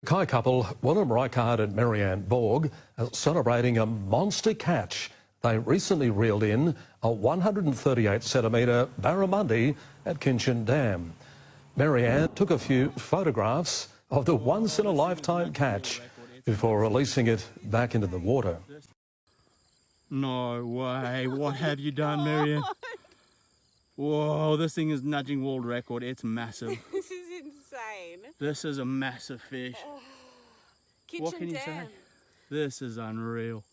Kai couple Willem Reichardt and Marianne Borg are celebrating a monster catch. They recently reeled in a 138-centimetre barramundi at Kinchant Dam. Marianne took a few photographs of the once-in-a-lifetime catch before releasing it back into the water. No way. What have you done, Marianne? Whoa, this thing is nudging world record. It's massive. This is insane. This is a massive fish. What can you say? This is unreal.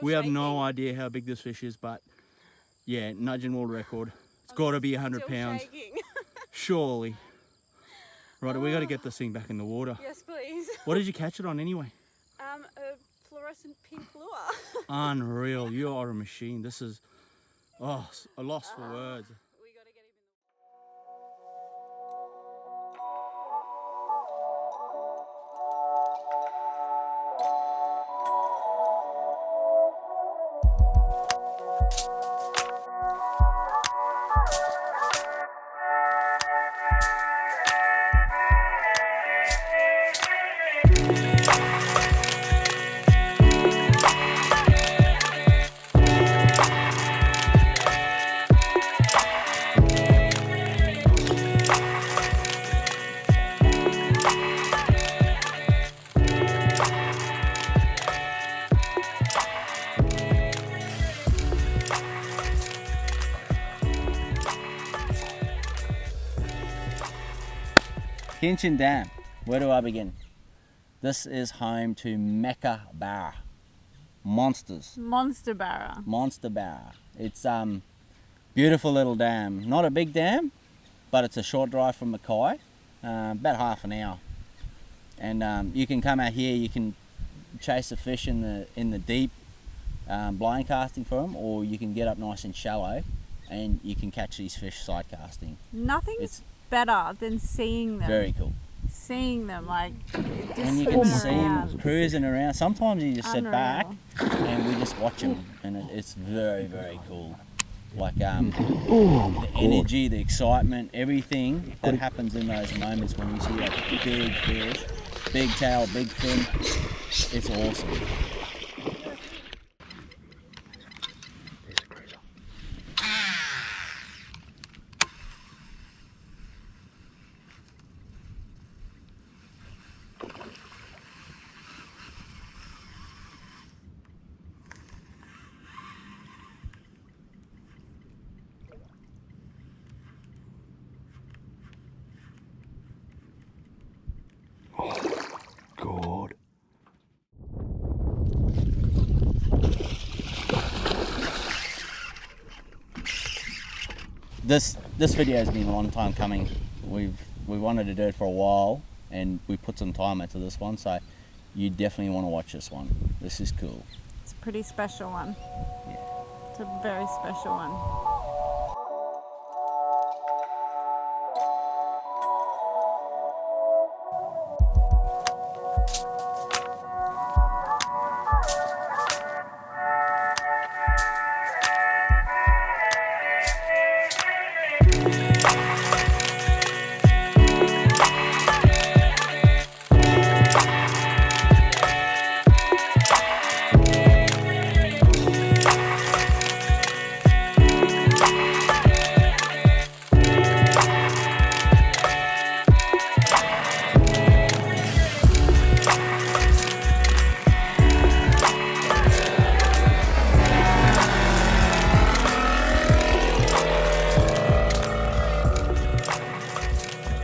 We have no idea how big this fish is, but yeah, nudging world record. It's got to be 100 pounds. Surely. Right, we got to get this thing back in the water. Yes, please. What did you catch it on anyway? A fluorescent pink lure. Unreal. You are a machine. This is, a loss for words. We got to get him in Kinchant Dam, where do I begin? This is home to Mecca Barra. Monsters. Monster Barra. Monster Barra. It's beautiful little dam. Not a big dam, but it's a short drive from Mackay, about half an hour. And you can come out here, you can chase the fish in the deep, blind casting for them, or you can get up nice and shallow and you can catch these fish side casting. Nothing's better than seeing them. Very cool. Seeing them, like, just And you can see around. them cruising around. Sometimes you just sit Unreal. back and we just watch them, and it's very, very cool. Like the energy, the excitement, everything that happens in those moments when you see that big fish, big tail, big fin. It's awesome. God. This video has been a long time coming. We wanted to do it for a while, and we put some time into this one, so you definitely want to watch this one. This is cool. It's a pretty special one. Yeah. It's a very special one.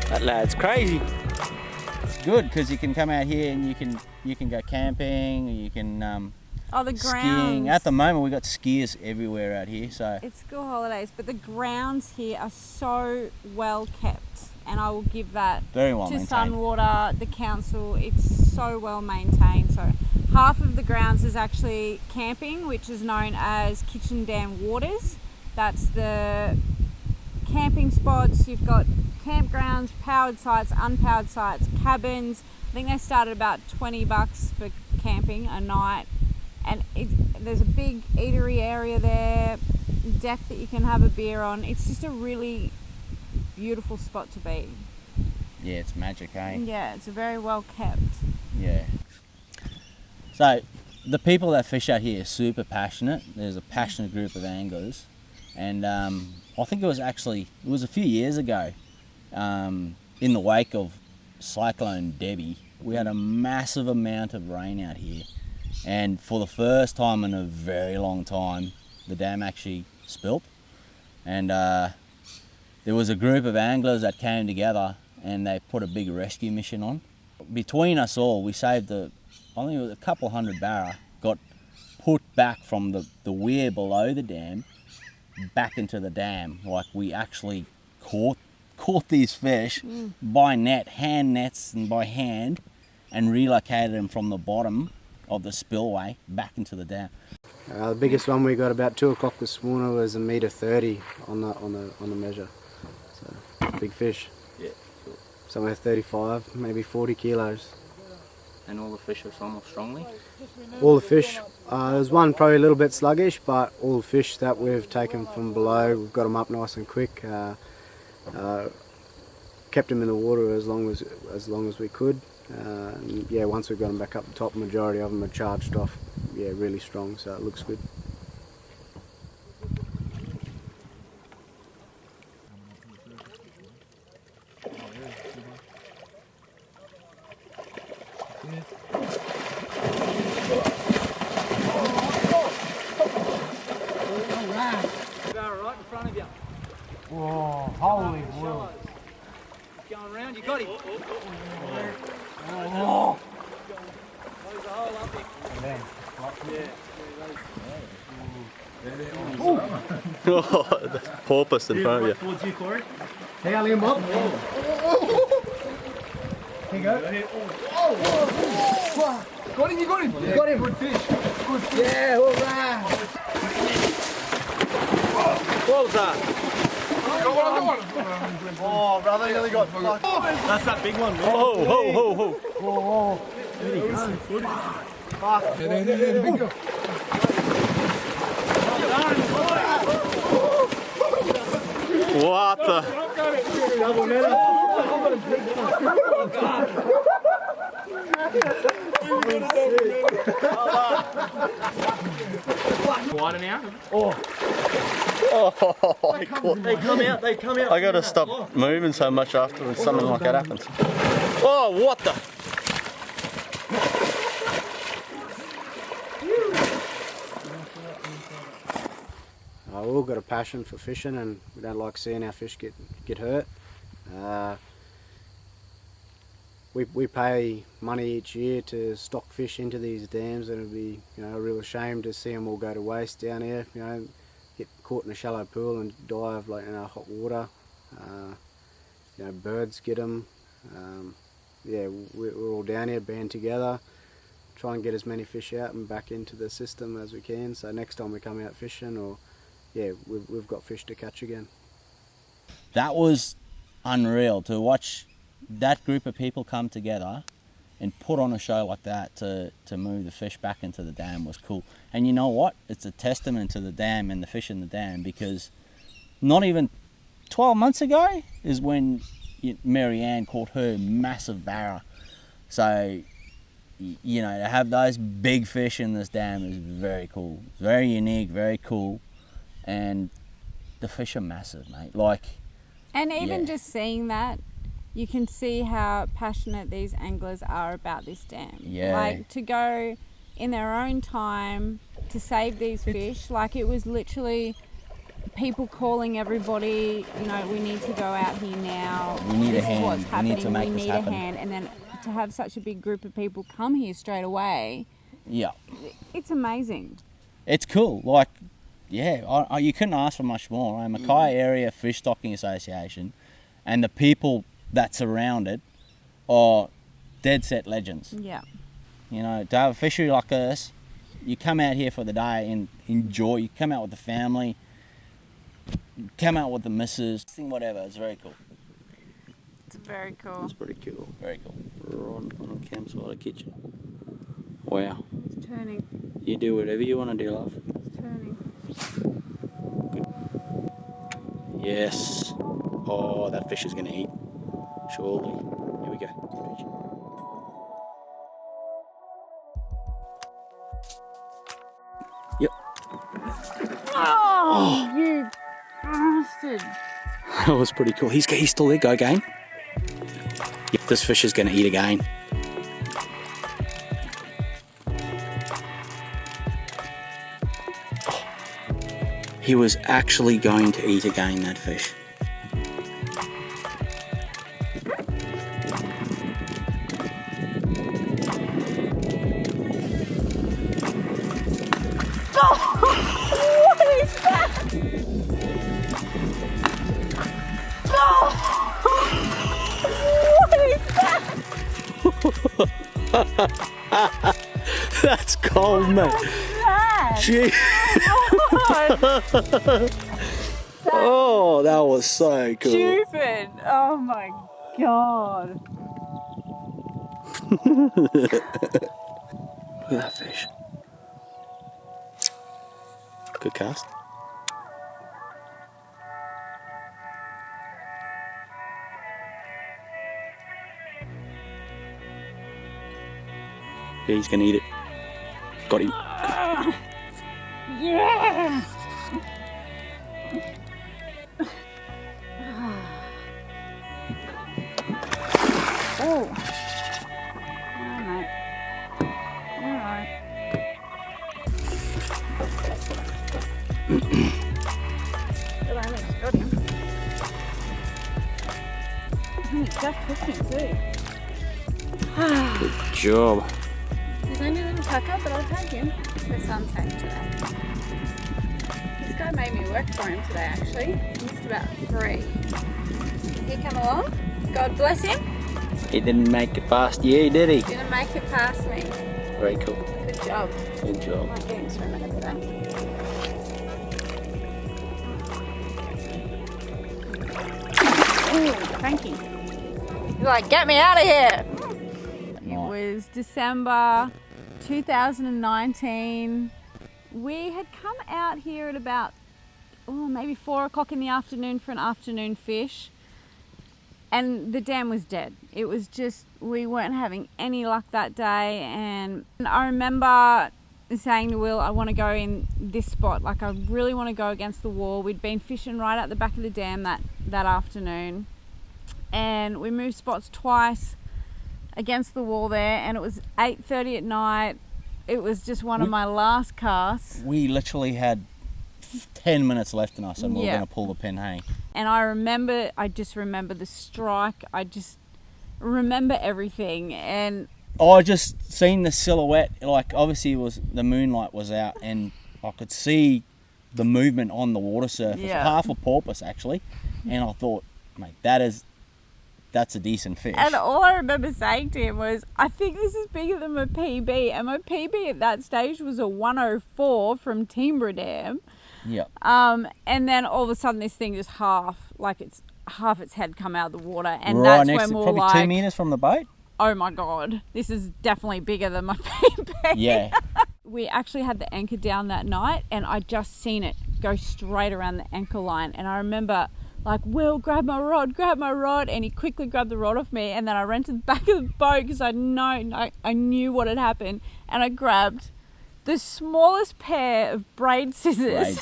That lad's crazy. It's good because you can come out here and you can go camping, or you can Oh, the skiing. grounds. At the moment we've got skiers everywhere out here, so It's school holidays, but the grounds here are so well kept, and I will give that very well to maintained. Sunwater, the council. It's so well maintained. So half of the grounds is actually camping, which is known as Kinchant Dam Waters. That's the camping spots. You've got campgrounds, powered sites, unpowered sites, cabins. I think they started about $20 for camping a night, and there's a big eatery area there, deck that you can have a beer on. It's just a really beautiful spot to be. Yeah, it's magic, eh? Yeah, it's very well kept. Yeah. So the people that fish out here are super passionate. There's a passionate group of anglers, and I think it was a few years ago, in the wake of Cyclone Debbie, we had a massive amount of rain out here, and for the first time in a very long time, the dam actually spilt, and there was a group of anglers that came together and they put a big rescue mission on. Between us all, we saved I think it was a couple hundred barra, got put back from the weir below the dam back into the dam. Like, we actually caught these fish by net, hand nets and by hand, and relocated them from the bottom of the spillway back into the dam. The biggest one we got about 2 o'clock this morning was 1.30 metre on the measure. So big fish. Yeah. Somewhere 35, maybe 40 kilos. And all the fish are swum off strongly? All the fish, there's one probably a little bit sluggish, but all the fish that we've taken from below, we've got them up nice and quick. Kept them in the water as long as we could. And yeah, once we got them back up the top, the majority of them are charged off. Yeah, really strong, so it looks good. Right in front of you. Whoa, holy world. Going round, you got him. Oh. Close the hole up there. Oh, that's porpoise in front of you. Towards you, Corey. Hey, Ali and Bob. Here you go. Got him, you got him. You got him. Good fish. Good fish. Yeah, all right. What was that? Oh, brother, nearly got fucked. That's that big one, man. Oh, ho, ho, ho. Oh, fuck. Big go. What the? Wider now. Oh, I caught. They come out. I gotta stop moving so much after something like that happens. Oh, what the? We've all got a passion for fishing, and we don't like seeing our fish get hurt. We pay money each year to stock fish into these dams, and it'd be, you know, a real shame to see them all go to waste down here. You know, get caught in a shallow pool and die of, like, hot water. You know, birds get them. Yeah, we're all down here, band together, try and get as many fish out and back into the system as we can. So next time we come out fishing, or yeah, we've got fish to catch again. That was unreal to watch that group of people come together and put on a show like that to move the fish back into the dam was cool. And you know what? It's a testament to the dam and the fish in the dam, because not even 12 months ago is when Mary Ann caught her massive barra. So, you know, to have those big fish in this dam is very cool. It's very unique, very cool. And the fish are massive, mate. Like, And even yeah. just seeing that, you can see how passionate these anglers are about this dam. Yeah. Like, to go in their own time to save these fish, like, it was literally people calling everybody, you know, we need to go out here now. We need a This is hand. what's We need happening. to make we this need happen. a hand. And then to have such a big group of people come here straight away, yeah, it's amazing. it's cool. Like, yeah, you couldn't ask for much more. Mackay Area Fish Stocking Association and the people that surround it are dead set legends. Yeah. You know, to have a fishery like this, you come out here for the day and enjoy. You come out with the family, come out with the missus, whatever. It's very cool. It's very cool. That's pretty cool. Very cool. We're on a campsite, a kitchen. Wow. It's turning. You do whatever you want to do, love. It's turning. Yes. Oh, that fish is going to eat. Surely. Here we go. Oh, you bastard. That was pretty cool. He's still there. Go again. Yep, this fish is going to eat again. Oh, he was actually going to eat again, that fish. What is that? Oh, what is that? That's cold, mate. Gee. Oh, that was so cool. Stupid. Oh my god. Look at that fish. Good cast. Yeah, he's gonna eat it. Got him. Yeah. Oh. Alright. Alright. But I almost got him. He just hooked him too. Good job. He's only a little tucker, but I'll take him. The sun's out today. This guy made me work for him today actually. He missed about 3. He come along. God bless him. He didn't make it past you, did he? Didn't make it past me. Very cool. Good job. Good job. Might get him swimming a bit. Ooh, cranky. He's like, get me out of here. It was December 2019. We had come out here at about maybe 4 o'clock in the afternoon for an afternoon fish, and the dam was dead. It was just, we weren't having any luck that day, and I remember saying to Will, I want to go in this spot, like I really want to go against the wall. We'd been fishing right at the back of the dam that afternoon, and we moved spots twice against the wall there, and it was 8:30 at night. It was just one of my last casts. We literally had 10 minutes left in us and we were going to pull the pin hang. And I just remember the strike. I just remember everything. And I just seen the silhouette, like obviously the moonlight was out and I could see the movement on the water surface, half a porpoise actually. And I thought, mate, that's a decent fish. And all I remember saying to him was, I think this is bigger than my PB. And my PB at that stage was a 104 from Timbra Dam. Yeah. And then all of a sudden this thing just half its head come out of the water. And right that's next when to, we're probably like, 2 meters from the boat. Oh my God, this is definitely bigger than my PB. Yeah. We actually had the anchor down that night and I just seen it go straight around the anchor line. And I remember like, Will, grab my rod. And he quickly grabbed the rod off me. And then I ran to the back of the boat because I knew what had happened. And I grabbed the smallest pair of braid scissors.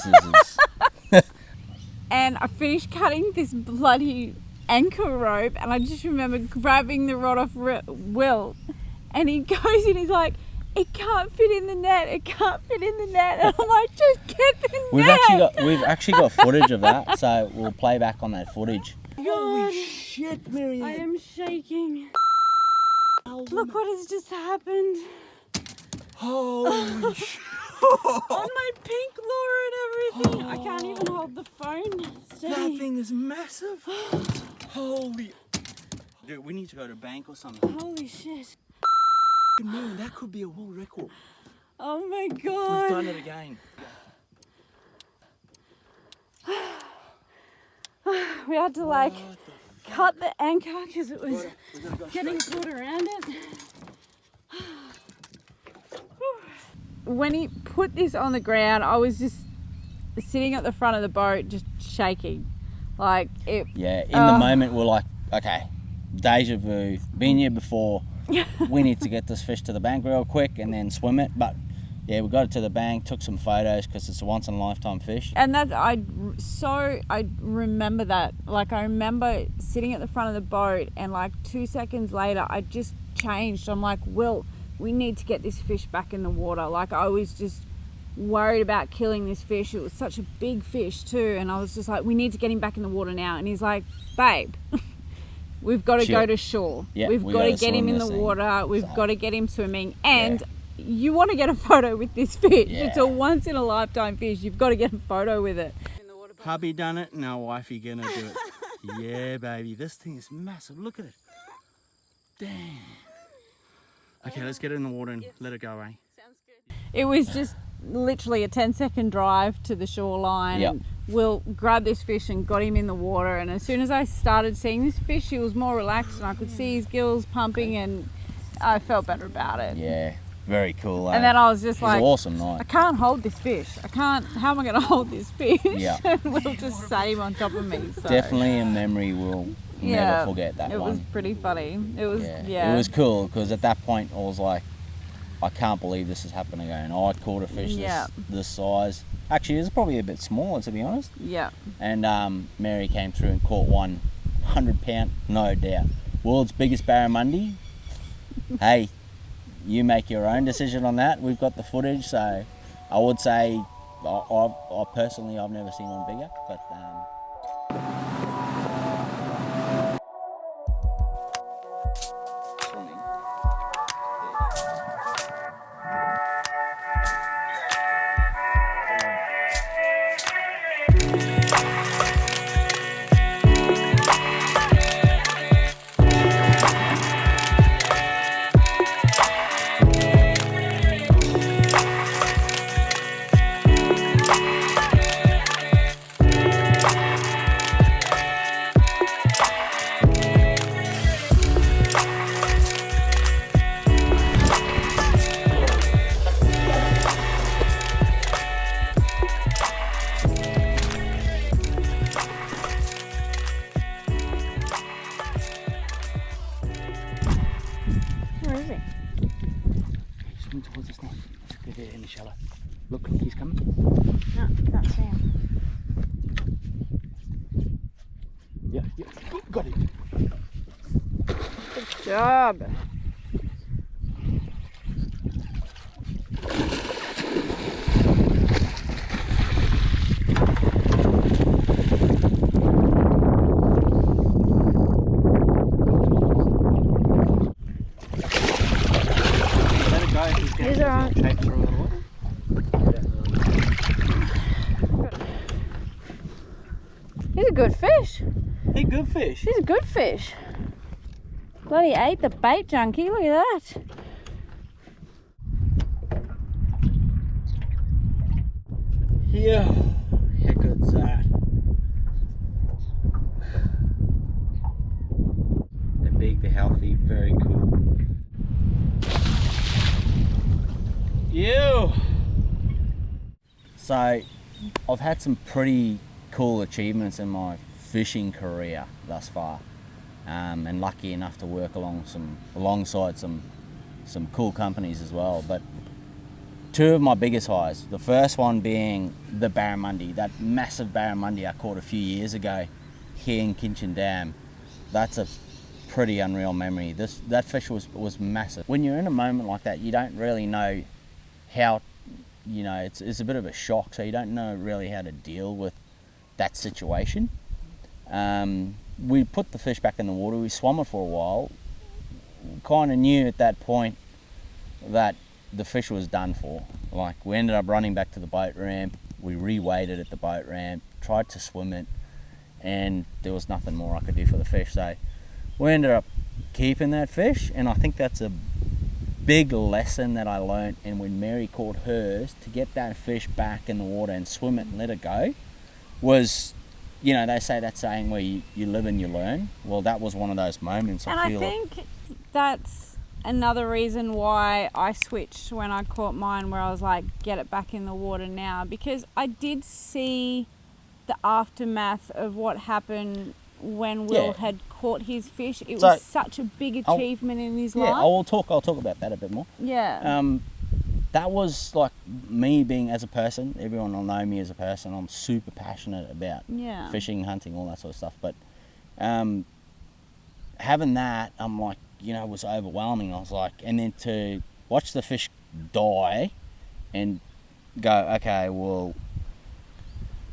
And I finished cutting this bloody anchor rope. And I just remember grabbing the rod off Will. And he goes in, he's like, it can't fit in the net. And I'm like, just get the net. We've actually got footage of that, so we'll play back on that footage. Holy shit, Marianne. I am shaking. Look what has just happened. Holy shit. On my pink lure and everything. I can't even hold the phone steady. That thing is massive. Holy. Dude, we need to go to a bank or something. Holy shit. Man, that could be a world record. Oh my God. We've done it again. We had to like cut the anchor because it was getting caught around it. When he put this on the ground, I was just sitting at the front of the boat just shaking. Like it. Yeah, in the moment we're like, okay, deja vu, been here before. We need to get this fish to the bank real quick and then swim it. But Yeah, we got it to the bank, took some photos because it's a once in a lifetime fish. And that I remember that. Like, I remember sitting at the front of the boat, and like 2 seconds later I just changed. I'm like, Will, we need to get this fish back in the water. Like, I was just worried about killing this fish. It was such a big fish too, and I was just like, we need to get him back in the water now. And he's like, babe, we've got to go to shore. Yeah, we've got to get him in the water. We've got to get him swimming. And you want to get a photo with this fish. Yeah. It's a once in a lifetime fish. You've got to get a photo with it. Hubby done it, now wifey gonna do it. Yeah, baby, this thing is massive. Look at it. Damn. Okay, let's get it in the water and let it go, eh? Sounds good. It was just literally a 10-second drive to the shoreline. Yep. And Will grabbed this fish and got him in the water. And as soon as I started seeing this fish, he was more relaxed, and I could see his gills pumping, and I felt better about it. Yeah, very cool. And then I was just like, it was an awesome I night. can't hold this fish. How am I going to hold this fish? Yeah. And Will just sat him on top of me. So. Definitely in memory, we'll never forget that it one. was pretty funny. It was, It was cool because at that point I was like, I can't believe this is happening again. I caught a fish this size. Actually, it's probably a bit smaller, to be honest. Yeah. And Mary came through and caught 100 pound, no doubt. World's biggest barramundi. Hey, you make your own decision on that. We've got the footage, so I would say, I personally, I've never seen one bigger, but swimming. Where is he? He's swimming towards us now. Go there in the shallow. Look, he's coming. No, can't see him. Yeah, got him. Good job. Let it go. He's alright. Shape through it all. He's a good fish. Hey, good fish. He's a good fish. Bloody ate the bait junkie. Look at that. Yeah. How good's that? They're big, they're healthy, very cool. Ew. So, I've had some pretty cool achievements in my fishing career thus far, and lucky enough to work alongside some cool companies as well. But two of my biggest highs, the first one being the barramundi, that massive barramundi I caught a few years ago here in Kinchant Dam. That's a pretty unreal memory. That fish was massive. When you're in a moment like that, you don't really know how, it's a bit of a shock, so you don't know really how to deal with that situation. We put the fish back in the water, we swam it for a while, kind of knew at that point that the fish was done for. Like, we ended up running back to the boat ramp, we re-weighted at the boat ramp, tried to swim it, and there was nothing more I could do for the fish. So we ended up keeping that fish, and I think that's a big lesson that I learned. And when Mary caught hers, to get that fish back in the water and swim it and let it go was, they say that saying where you live and you learn. Well, that was one of those moments. And I think that's another reason why I switched when I caught mine, where I was like, get it back in the water now, because I did see the aftermath of what happened when Will had caught his fish. It was such a big achievement in his life. I'll talk about that a bit more. Yeah. that was like me being as a person. Everyone will know me as a person. I'm super passionate about fishing, hunting, all that sort of stuff. But having that, I'm like, you know, it was overwhelming. I was like, and then to watch the fish die and go, okay, well,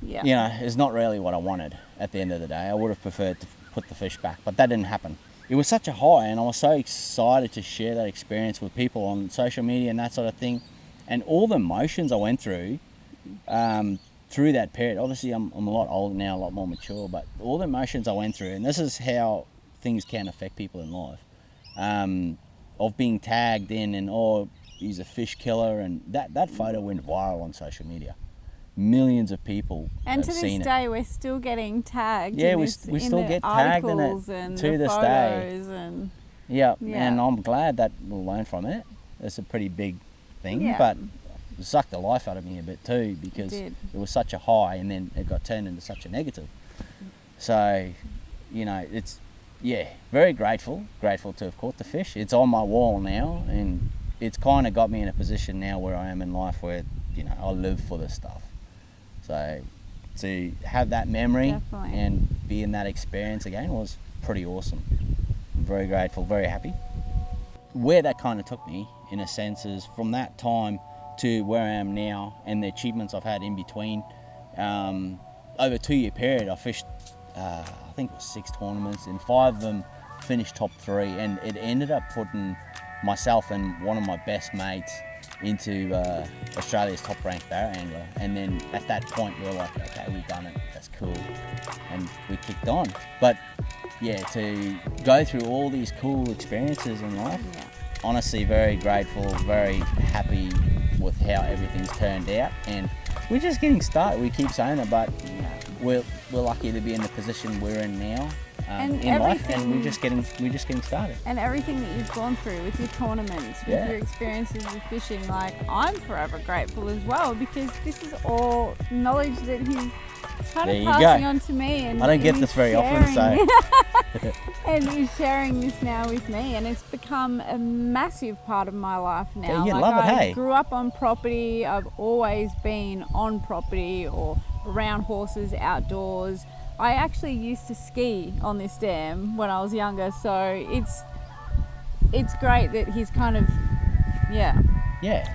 you know, it's not really what I wanted at the end of the day. I would have preferred to put the fish back, but that didn't happen. It was such a high, and I was so excited to share that experience with people on social media and that sort of thing. And all the emotions I went through that period. Obviously, I'm a lot older now, a lot more mature, but all the emotions I went through, and this is how things can affect people in life, of being tagged in and, oh, he's a fish killer, and that photo went viral on social media. Millions of people and have to seen this it. day we're still getting tagged. Yeah, in we this, still in get the tagged in it articles and to the this photos day. and Yeah, and I'm glad that we'll learn from it. It's a pretty big thing, but it sucked the life out of me a bit too, because it was such a high and then it got turned into such a negative. So, you know, it's, very grateful to have caught the fish. It's on my wall now, and it's kind of got me in a position now where I am in life where, you know, I live for this stuff. So to have that memory and be in that experience again was pretty awesome. I'm very grateful, very happy. Where that kind of took me, in a sense, is from that time to where I am now and the achievements I've had in between. Over a 2-year period, I fished, I think it was 6 tournaments, and 5 of them finished top 3, and it ended up putting myself and one of my best mates into Australia's top ranked barra angler. And then at that point we were like, okay, we've done it, that's cool, and we kicked on. But to go through all these cool experiences in life, honestly very grateful, very happy with how everything's turned out, and we're just getting started. We keep saying it, but we're lucky to be in the position we're in now. In life, and we're just getting started. And everything that you've gone through with your tournaments, with your experiences with fishing, like, I'm forever grateful as well, because this is all knowledge that he's kind of passing on to me. And I don't get this very often, so and he's sharing this now with me, and it's become a massive part of my life now. Yeah, you love it, hey? I grew up on property. I've always been on property or around horses, outdoors. I actually used to ski on this dam when I was younger, so it's great that he's kind of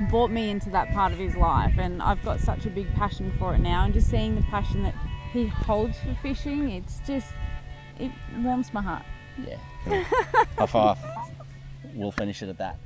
brought me into that part of his life, and I've got such a big passion for it now, and just seeing the passion that he holds for fishing, it warms my heart. Yeah, cool. High five. We'll finish it at that.